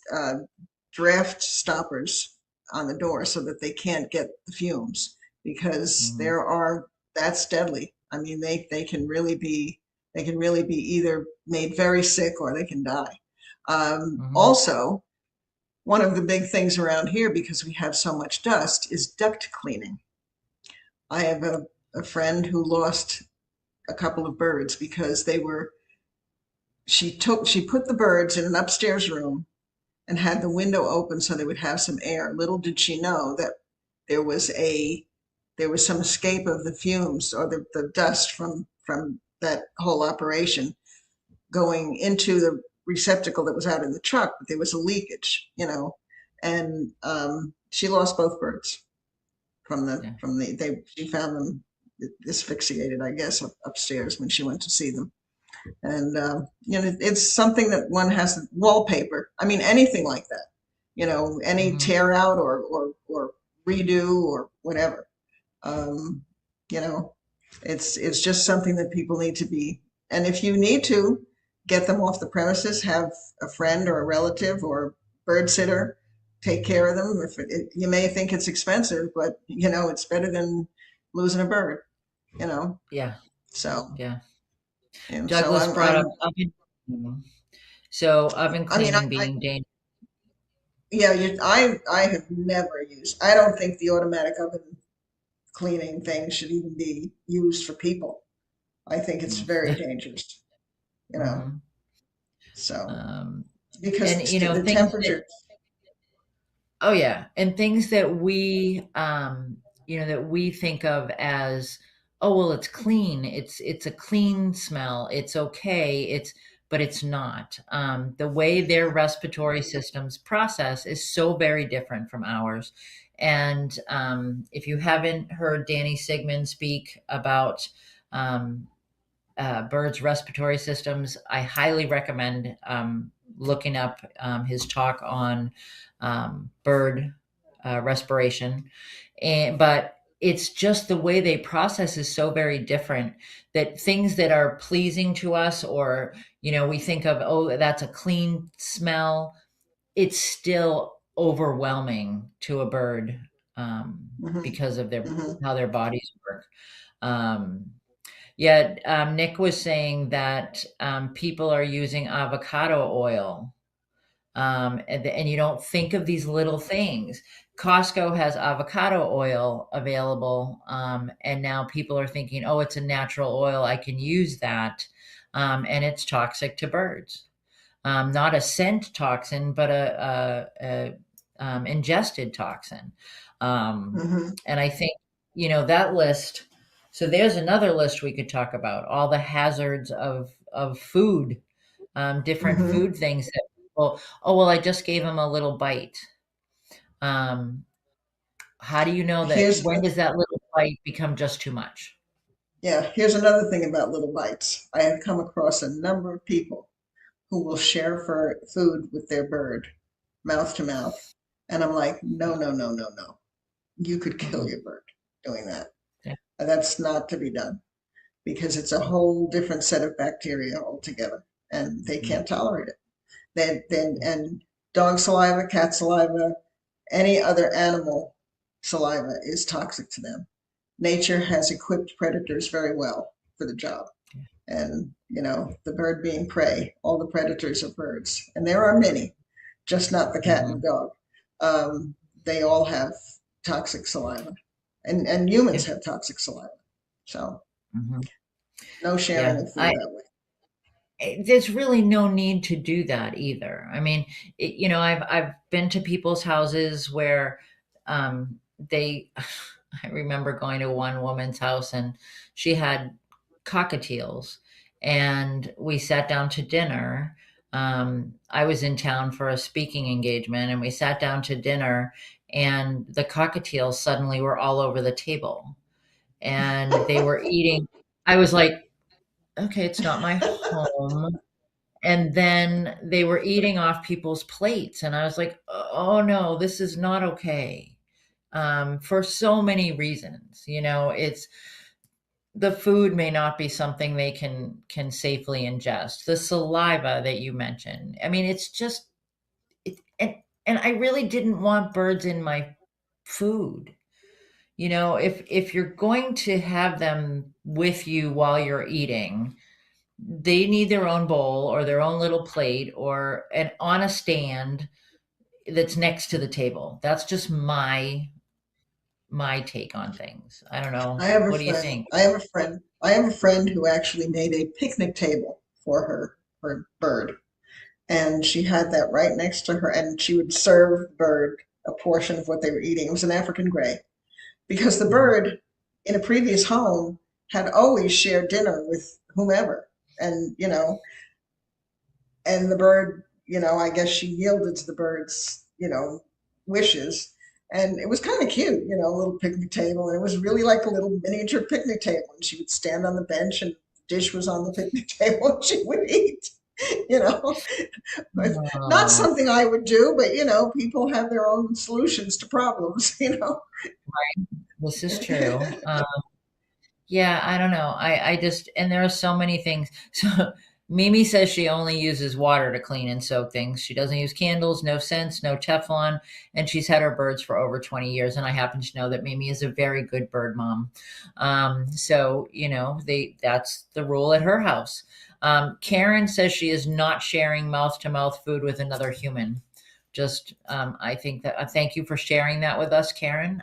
draft stoppers on the door so that they can't get the fumes because mhm, that's deadly. I mean, they can really be either made very sick or they can die. mhm, Also, one of the big things around here, because we have so much dust, is duct cleaning. I have a friend who lost a couple of birds because she put the birds in an upstairs room and had the window open so they would have some air. Little did she know that there was a there was some escape of the fumes or the dust from that whole operation going into the receptacle that was out in the truck, but there was a leakage, and she lost both birds yeah, she found them asphyxiated, I guess, upstairs when she went to see them. And it's something that one has to wallpaper. I mean, anything like that. Any mhm, tear out or redo or whatever. Um, you know, it's just something that people need to be. And if you need to get them off the premises, have a friend or a relative or bird sitter take care of them. You may think it's expensive, but it's better than losing a bird. You know, yeah, so yeah. so Douglas I'm brought up I'm oven cleaning. So oven I mean cleaning I being dangerous. yeah, I have never used. I don't think the automatic oven cleaning thing should even be used for people. I think it's very dangerous, you know. Mhm. So Um, because and the things that temperature. Oh yeah, and things that we think of as, oh well, it's clean. It's a clean smell. It's okay. But it's not. The way their respiratory systems process is so very different from ours. And if you haven't heard Danny Sigmund speak about um, birds' respiratory systems, I highly recommend looking up his talk on bird respiration. But it's just the way they process is so very different that things that are pleasing to us, or we think of, oh, that's a clean smell, it's still overwhelming to a bird Mhm, because of mhm. how their bodies work. Um, yeah, Nick was saying that people are using avocado oil and you don't think of these little things. Costco has avocado oil available, and now people are thinking, oh, it's a natural oil, I can use that, and it's toxic to birds. Not a scent toxin, but a ingested toxin. Hmm. And I think, that list. So there's another list we could talk about, all the hazards of food, different Hmm. food things that people, oh, well, I just gave him a little bite. Um, how do you know that Here's when does that little bite become just too much? Yeah, here's another thing about little bites. I have come across a number of people who will share for food with their bird, mouth to mouth. And I'm like, no, no, no, no, no. You could kill Mm-mm. your bird doing that. Yeah. That's not to be done because it's a whole different set of bacteria altogether, and they Mm-mm. can't tolerate it. And dog saliva, cat saliva, any other animal saliva is toxic to them. Nature has equipped predators very well for the job. And, the bird being prey, all the predators are birds. And there are many, just not the cat and the Mhm. dog. They all have toxic saliva, and humans Yeah. have toxic saliva. So, Mhm. no sharing Yeah. of food that way. There's really no need to do that either. I mean, I've been to people's houses where they I remember going to one woman's house and she had cockatiels, and we sat down to dinner. I was in town for a speaking engagement, and we sat down to dinner, and the cockatiels suddenly were all over the table, and they were eating. I was like, okay, it's not my home. And then they were eating off people's plates, and I was like, "Oh, no, this is not okay." For so many reasons, it's the food may not be something they can safely ingest. The saliva that you mentioned, I mean, it's just and I really didn't want birds in my food. If you're going to have them with you while you're eating, they need their own bowl or their own little plate or an on a stand that's next to the table. That's just my take on things. I don't I know. have a What do you friend. think? I have a friend. I have a friend who actually made a picnic table for her bird, and she had that right next to her, and she would serve the bird a portion of what they were eating. It was an African gray because the Mhm. bird in a previous home had always shared dinner with whomever, and and the bird, I guess she yielded to the bird's, wishes. And it was kind of cute, a little picnic table. And it was really like a little miniature picnic table. And she would stand on the bench and the dish was on the picnic table and she would eat, you know. But not Oh, something I would do, but people have their own solutions to problems, this is true. Yeah, I don't know. I just, and there are so many things. So Mimi says she only uses water to clean and soak things. She doesn't use candles, no scents, no Teflon, and she's had her birds for over 20 years. And I happen to know that Mimi is a very good bird mom. So, that's the rule at her house. Karen says she is not sharing mouth to mouth food with another human. Just, I think that, thank you for sharing that with us, Karen.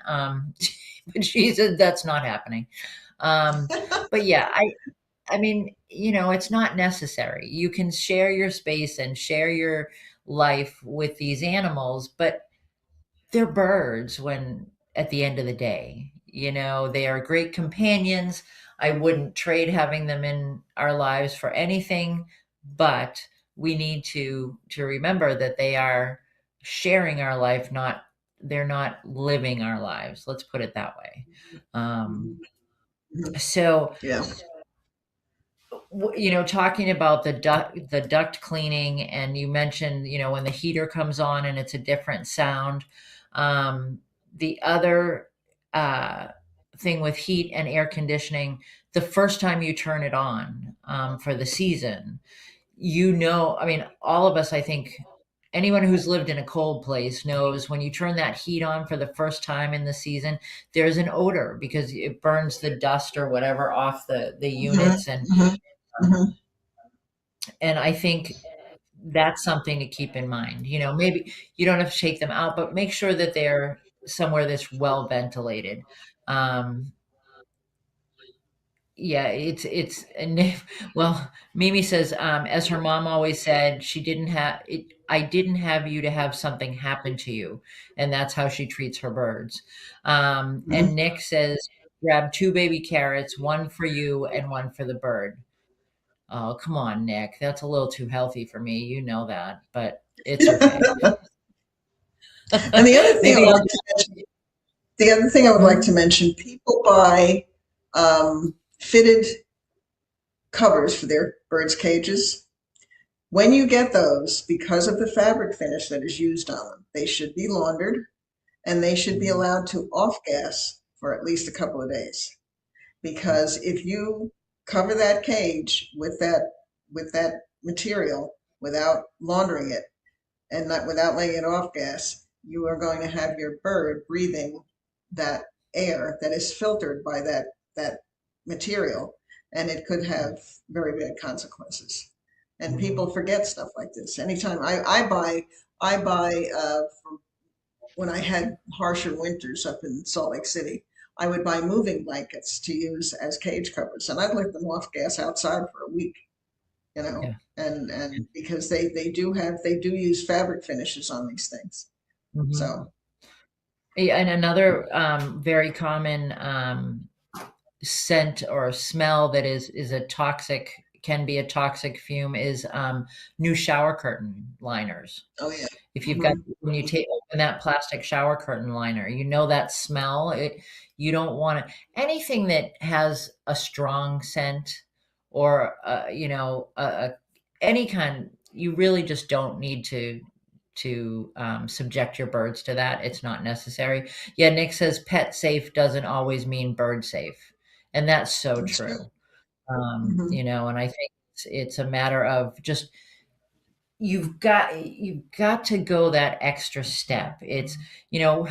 But she said that's not happening. Um, but yeah, I mean, it's not necessary. You can share your space and share your life with these animals, but they're birds when at the end of the day, they are great companions. I wouldn't trade having them in our lives for anything, but we need to remember that they are sharing our life, not they're not living our lives. Let's put it that way. Um, so Yeah. talking about the duct cleaning, and you mentioned, when the heater comes on and it's a different sound. Um, the other uh, thing with heat and air conditioning, the first time you turn it on for the season, I mean, all of us, I think, anyone who's lived in a cold place knows when you turn that heat on for the first time in the season, there's an odor because it burns the dust or whatever off the Hmm. units, and Hmm. Hmm. I think that's something to keep in mind. Maybe you don't have to take them out, but make sure that they're somewhere that's well ventilated. Um, yeah, it's and well, Mimi says, as her mom always said, she didn't have it. I didn't have you to have something happen to you, and that's how she treats her birds. And Mhm. Nick says, grab two baby carrots, one for you and one for the bird. Oh, come on, Nick. That's a little too healthy for me. You know that, but it's okay. And the other thing I Maybe would I'll like to mention, the other thing I would like to hmm? mention, people buy fitted covers for their birds' cages. When you get those, because of the fabric finish that is used on them, they should be laundered and they should be Mhm. allowed to off gas for at least a couple of days. Because if you cover that cage with that material without laundering it and not without laying it off gas, you are going to have your bird breathing that air that is filtered by that material, and it could have very bad consequences. And Mhm. people forget stuff like this. Anytime I buy when I had harsher winters up in Salt Lake City, I would buy moving blankets to use as cage covers, and I'd let them off gas outside for a week, Yeah. and because they do use fabric finishes on these things. Mhm. So, Yeah, and another very common scent or smell that is a toxic can be a toxic fume is new shower curtain liners. oh yeah. If you've got Hmm. when you take open that plastic shower curtain liner, that smell. You don't want anything that has a strong scent or any kind. You really just don't need to subject your birds to that. It's not necessary. Yeah, Nick says pet safe doesn't always mean bird safe, and that's so That's good. true. Hmm. And I think it's a matter of just you've got to go that extra step. It's you know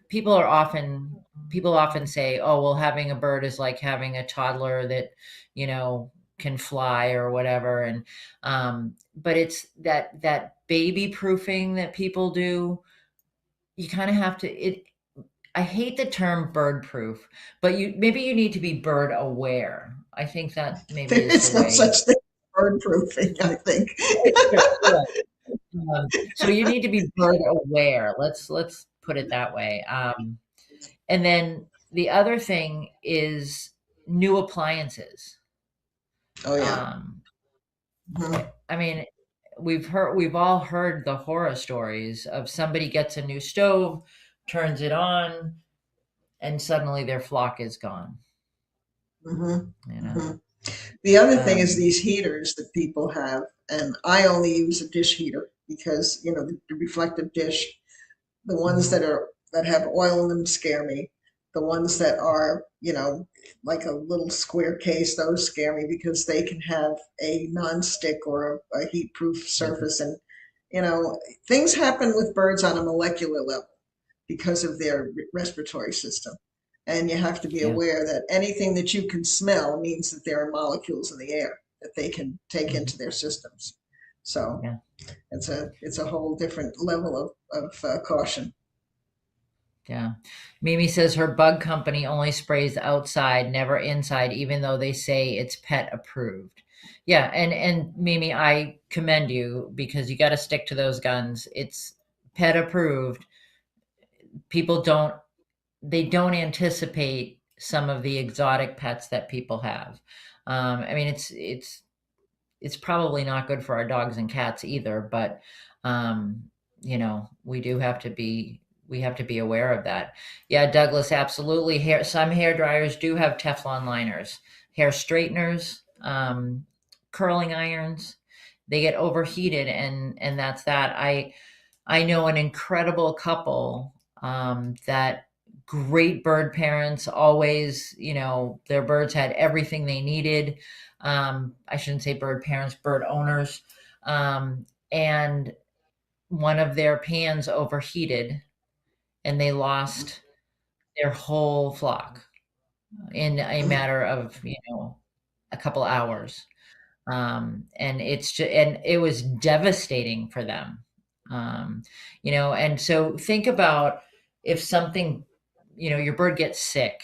people are often people often say, oh, well, having a bird is like having a toddler that you know can fly or whatever. And but it's that baby proofing that people do. You kind of have to it I hate the term bird proof, but you need to be bird aware. I think that maybe There is the is no way. such thing as bird proofing, I think. Right. So you need to be bird aware. Let's put it that way. And then the other thing is new appliances. Oh yeah. Um, Hmm. I mean, we've all heard the horror stories of somebody gets a new stove, turns it on, and suddenly their flock is gone. Hmm. You know, Hmm. The other thing is um, these heaters that people have, and I only use a dish heater because, the reflective dish. The ones mhm, that have oil in them scare me. The ones that are, like a little square case, those scare me because they can have a non-stick or a heat-proof mhm, surface. And, you know, things happen with birds on a molecular level because of their respiratory system. And you have to be yeah, aware that anything that you can smell means that there are molecules in the air that they can take mhm, into their systems. So yeah. it's a whole different level of caution. Yeah. Mimi says her bug company only sprays outside, never inside, even though they say it's pet approved. Yeah, and Mimi, I commend you because you got to stick to those guns. It's pet approved. People don't anticipate some of the exotic pets that people have. I mean, it's probably not good for our dogs and cats either, but um, we have to be aware of that. Yeah, Douglas, absolutely. Some hair dryers do have Teflon liners, hair straighteners, curling irons. They get overheated, and that's that. I know an incredible couple that great bird parents, always, their birds had everything they needed. I shouldn't say bird parents, bird owners. And one of their pans overheated and they lost their whole flock in a matter of, a couple hours. And and it was devastating for them. Um, and so think about if something, your bird gets sick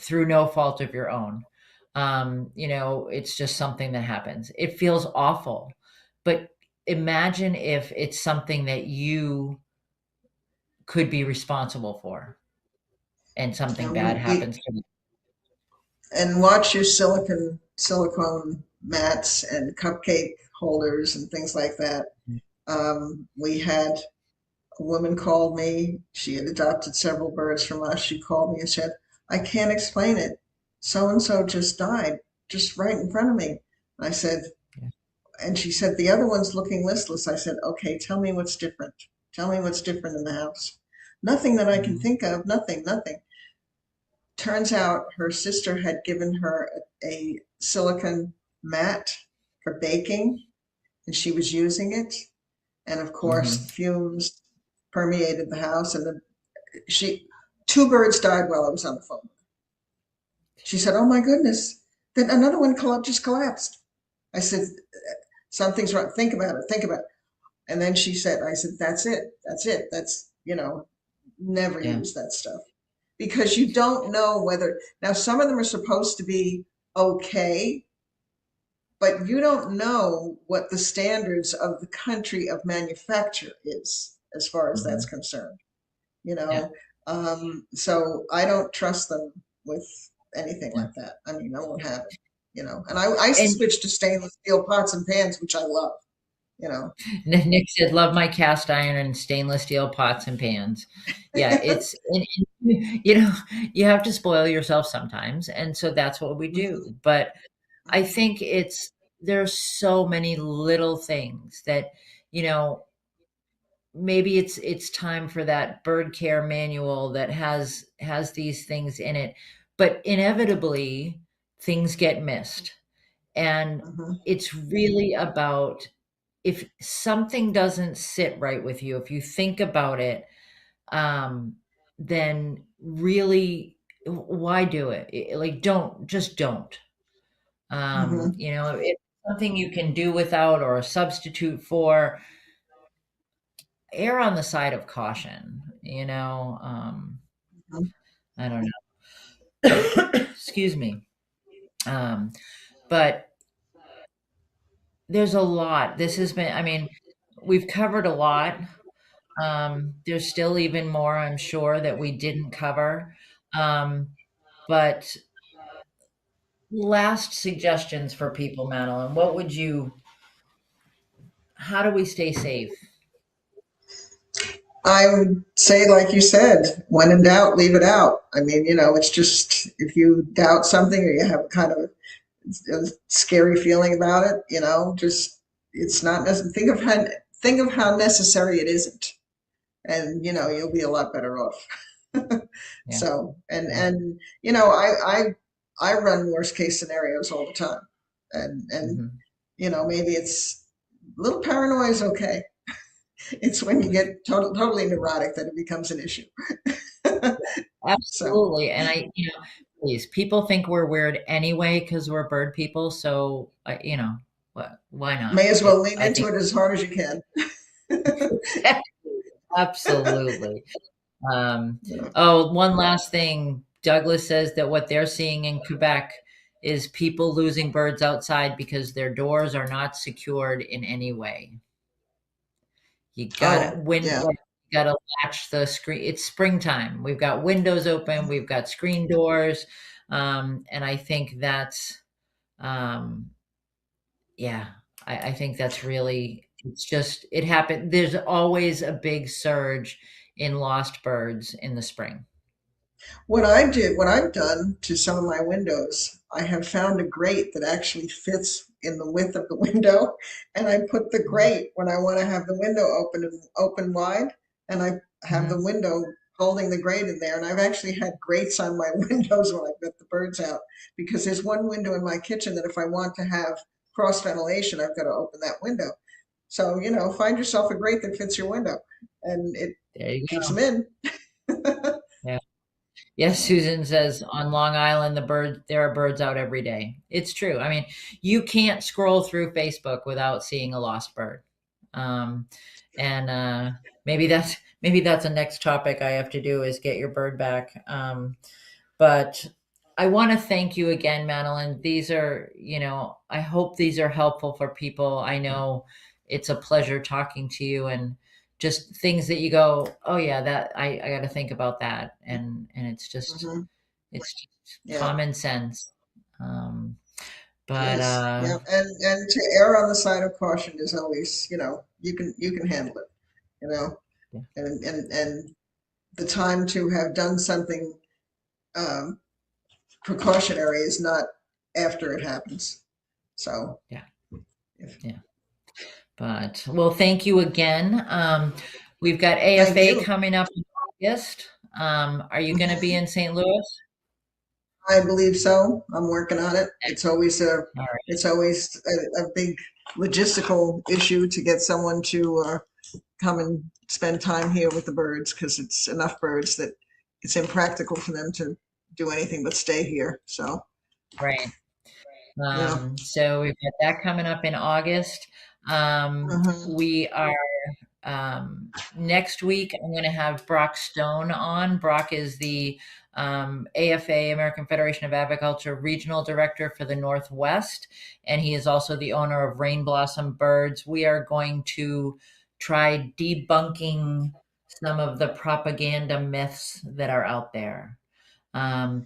through no fault of your own. It's just something that happens. It feels awful, but imagine if it's something that you could be responsible for and something And bad we happens to them. and watch your silicone mats and cupcake holders and things like that. We had a woman called me. She had adopted several birds from us. She called me and said, "I can't explain it. So and so just died, just right in front of me." I said, Yeah. and she said, "The other one's looking listless." I said, "Okay, tell me what's different. Tell me what's different in the house." "Nothing that I can Mhm. think of. Nothing, nothing." Turns out her sister had given her a silicone mat for baking, and she was using it. And of course, Mhm. fumes permeated the house, and she two birds died while I was on the phone. She said, "Oh my goodness!" Then another one just collapsed. I said, "Something's wrong. Think about it. Think about it." And then she said, "I said, that's it. That's it. That's never Yeah. use that stuff because you don't know whether now some of them are supposed to be okay, but you don't know what the standards of the country of manufacture is as far as that's Mhm. concerned. you Yeah. know. So I don't trust them with anything Yeah. like that. I mean, I won't have it. And I And switched to stainless steel pots and pans, which I love. You know. Nick said, "Love my cast iron and stainless steel pots and pans." Yeah, you have to spoil yourself sometimes, and so that's what we Mhm, do. But I mhm, think there's so many little things that, you know, maybe it's time for that bird care manual that has these things in it, but inevitably things get missed. And mhm, it's really about if something doesn't sit right with you, if you think about it, um, then really why do it? Like don't. mhm, If something you can do without or a substitute for, err on the side of caution. mhm. I don't know. Excuse me. Um, but there's a lot. This has been, I mean, we've covered a lot. There's still even more, I'm sure, that we didn't cover. Um, but last suggestions for people, Madeline, how do we stay safe? I would say, like you said, when in doubt, leave it out. I mean, it's just if you doubt something or you have kind of a scary feeling about it, just it's not necessary. Think of how necessary it isn't, and you'll be a lot better off. Yeah. So, and Yeah. and I run worst case scenarios all the time, and Mhm. maybe it's a little paranoia is okay. It's when you get totally neurotic that it becomes an issue. So, Absolutely. And please, people think we're weird anyway because we're bird people. So, why not? may as well lean I into think it as hard as you can. absolutely. Um, Yeah. oh, one last thing. Douglas says that what they're seeing in Quebec is people losing birds outside because their doors are not secured in any way. You gotta Oh, win yeah. like, you gotta latch the screen. It's springtime. We've got windows open, we've got screen doors. And I think um, yeah, I think that's really, it's just, it happened. There's always a big surge in lost birds in the spring. What I've done to some of my windows, I have found a grate that actually fits in the width of the window, and I put the Mhm. grate when I want to have the window open wide, and I have the Mhm. window holding the grate in there. And I've actually had grates on my windows when I've let the birds out because there's one window in my kitchen that if I want to have cross ventilation, I've got to open that window. So, find yourself a grate that fits your window, and it There you keeps go. them in. Yeah. Yes, Susan says on Long Island, there are birds out every day. It's true. I mean, you can't scroll through Facebook without seeing a lost bird. Um, and maybe that's a next topic I have to do is get your bird back. But I want to thank you again, Madeline. These are, I hope these are helpful for people. I know it's a pleasure talking to you and just things that you go, oh yeah, that I got to think about that. And Hmm. it's just Yeah, common sense. Um, it but is. Yeah, and to err on the side of caution is always, you can handle it, you know, yeah, and the time to have done something um, precautionary is not after it happens. So, yeah, if, yeah. But well, thank you again. We've got thank AFA you. coming up in August. Are you going to be Mhm. in St. Louis? I believe so. I'm working on it. All right. It's always a big logistical issue to get someone to come and spend time here with the birds because it's enough birds that it's impractical for them to do anything but stay here. So, Right. yeah. So we've got that coming up in August. Hmm. We are next week. I'm going to have Brock Stone on. Brock is the AFA, American Federation of Aviculture Regional Director for the Northwest, and he is also the owner of Rain Blossom Birds. We are going to try debunking some of the propaganda myths that are out there,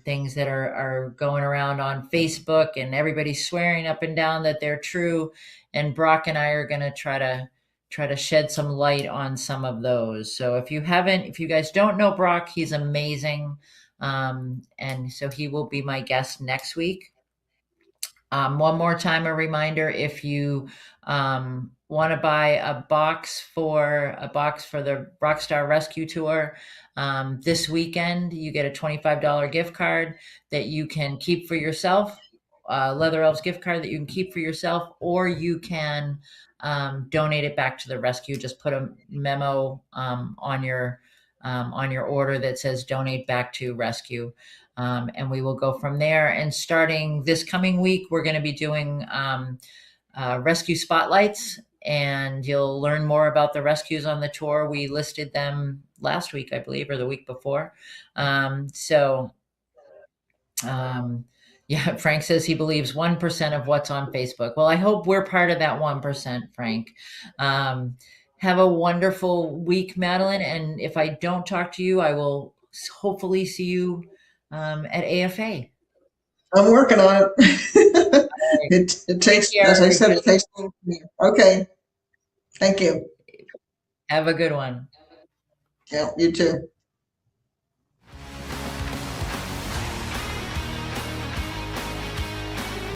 things that are going around on Facebook, and everybody's swearing up and down that they're true. And Brock and I are going to try to shed some light on some of those. So if you guys don't know Brock, he's amazing, and so he will be my guest next week. One more time, a reminder: if you want to buy a box for the Rockstar Rescue Tour this weekend, you get a $25 gift card that you can keep for yourself. Leather Elves gift card that you can keep for yourself, or you can donate it back to the rescue. Just put a memo on your order that says "Donate back to rescue." And we will go from there. And starting this coming week, we're going to be doing rescue spotlights, and you'll learn more about the rescues on the tour. We listed them last week, I believe, or the week before. So, um, yeah, Frank says he believes 1% of what's on Facebook. Well, I hope we're part of that 1%, Frank. Um, have a wonderful week, Madeline. And if I don't talk to you, I will hopefully see you at AFA. I'm working on it. All right. It Take takes, care, as I said, it everybody. takes. Okay. Thank you. Have a good one. Yeah, you too.